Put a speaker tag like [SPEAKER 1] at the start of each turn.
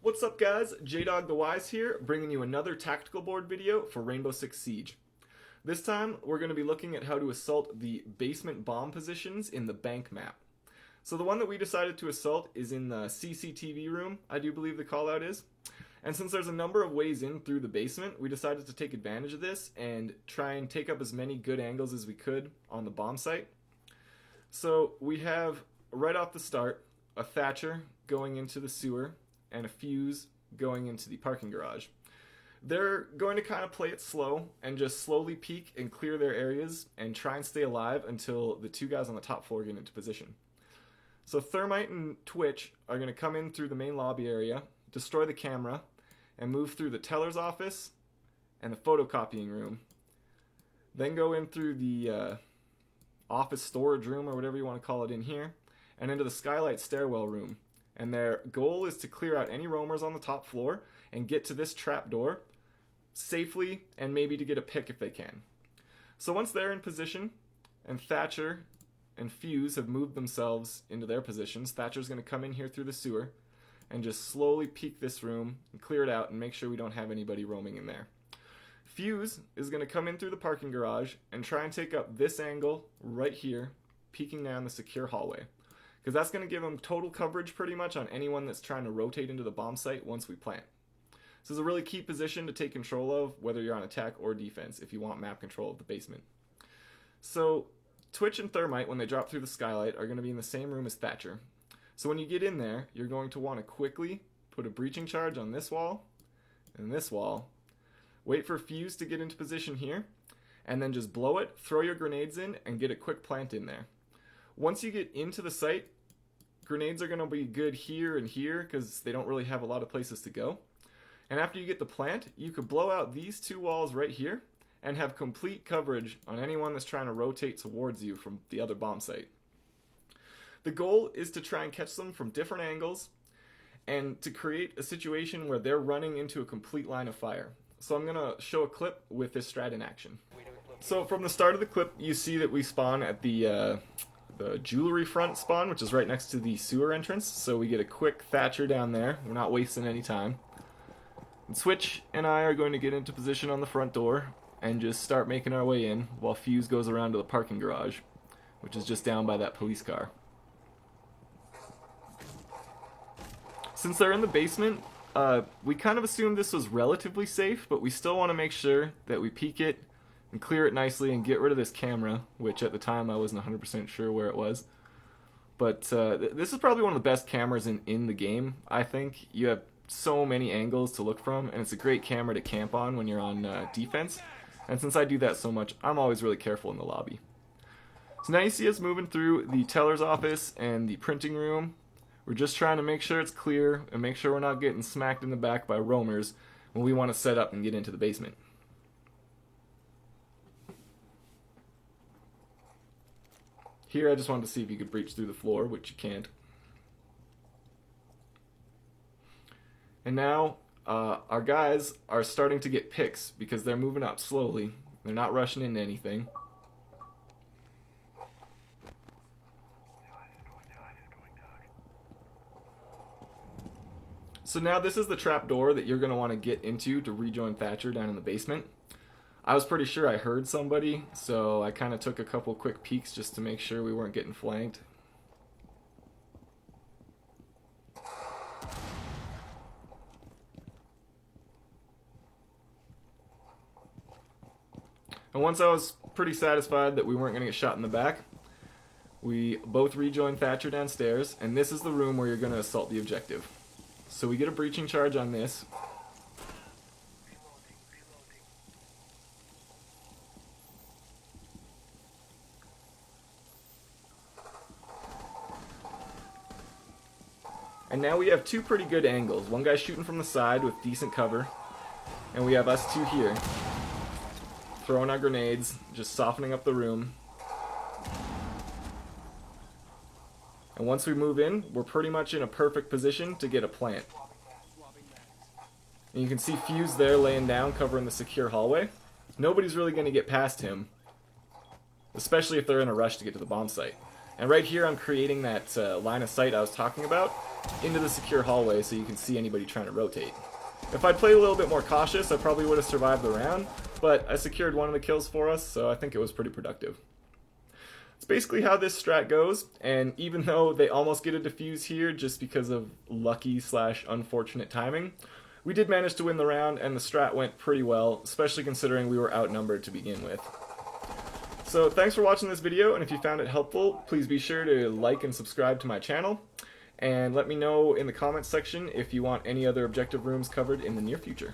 [SPEAKER 1] What's up guys, J-Dog the Wise here, bringing you another tactical board video for Rainbow Six Siege. This time, we're going to be looking at how to assault the basement bomb positions in the bank map. So the one that we decided to assault is in the CCTV room, I do believe the call out is. And since there's a number of ways in through the basement, we decided to take advantage of this and try and take up as many good angles as we could on the bomb site. So we have, right off the start, a Thatcher going into the sewer and a Fuse going into the parking garage. They're going to kind of play it slow and just slowly peek and clear their areas and try and stay alive until the two guys on the top floor get into position. So Thermite and Twitch are going to come in through the main lobby area, destroy the camera, and move through the teller's office and the photocopying room. Then go in through the office storage room, or whatever you want to call it, in here, and into the skylight stairwell room. And their goal is to clear out any roamers on the top floor and get to this trap door safely, and maybe to get a pick if they can. So once they're in position and Thatcher and Fuse have moved themselves into their positions, Thatcher's going to come in here through the sewer and just slowly peek this room and clear it out and make sure we don't have anybody roaming in there. Fuse is going to come in through the parking garage and try and take up this angle right here, peeking down the secure hallway, because that's going to give them total coverage pretty much on anyone that's trying to rotate into the bomb site once we plant. This is a really key position to take control of, whether you're on attack or defense, if you want map control of the basement. So Twitch and Thermite, when they drop through the skylight, are going to be in the same room as Thatcher. So when you get in there, you're going to want to quickly put a breaching charge on this wall and this wall, wait for Fuse to get into position here, and then just blow it, throw your grenades in, and get a quick plant in there. Once you get into the site, grenades are going to be good here and here because they don't really have a lot of places to go. And after you get the plant, you could blow out these two walls right here and have complete coverage on anyone that's trying to rotate towards you from the other bomb site. The goal is to try and catch them from different angles and to create a situation where they're running into a complete line of fire. So I'm going to show a clip with this strat in action. So from the start of the clip, you see that we spawn at the jewelry front spawn, which is right next to the sewer entrance. So we get a quick Thatcher down there. We're not wasting any time. And Switch and I are going to get into position on the front door and just start making our way in while Fuse goes around to the parking garage, which is just down by that police car. Since they're in the basement, we kind of assumed this was relatively safe, but we still want to make sure that we peek it and clear it nicely and get rid of this camera, which at the time I wasn't 100% sure where it was. But this is probably one of the best cameras in the game, I think. You have so many angles to look from, and it's a great camera to camp on when you're on defense. And since I do that so much, I'm always really careful in the lobby. So now you see us moving through the teller's office and the printing room. We're just trying to make sure it's clear and make sure we're not getting smacked in the back by roamers when we want to set up and get into the basement. Here I just wanted to see if you could breach through the floor, which you can't. And now our guys are starting to get picks because they're moving up slowly. They're not rushing into anything. So now this is the trap door that you're going to want to get into to rejoin Thatcher down in the basement. I was pretty sure I heard somebody, so I kind of took a couple quick peeks just to make sure we weren't getting flanked. And once I was pretty satisfied that we weren't going to get shot in the back, we both rejoined Thatcher downstairs, and this is the room where you're going to assault the objective. So we get a breaching charge on this. And now we have two pretty good angles. One guy shooting from the side with decent cover, and we have us two here throwing our grenades, just softening up the room. And once we move in, we're pretty much in a perfect position to get a plant. And you can see Fuse there laying down, covering the secure hallway. Nobody's really going to get past him, especially if they're in a rush to get to the bomb site. And right here I'm creating that line of sight I was talking about into the secure hallway so you can see anybody trying to rotate. If I'd played a little bit more cautious, I probably would have survived the round, but I secured one of the kills for us, so I think it was pretty productive. It's basically how this strat goes, and even though they almost get a defuse here just because of lucky/unfortunate timing, we did manage to win the round, and the strat went pretty well, especially considering we were outnumbered to begin with. So thanks for watching this video, and if you found it helpful, please be sure to like and subscribe to my channel, and let me know in the comments section if you want any other objective rooms covered in the near future.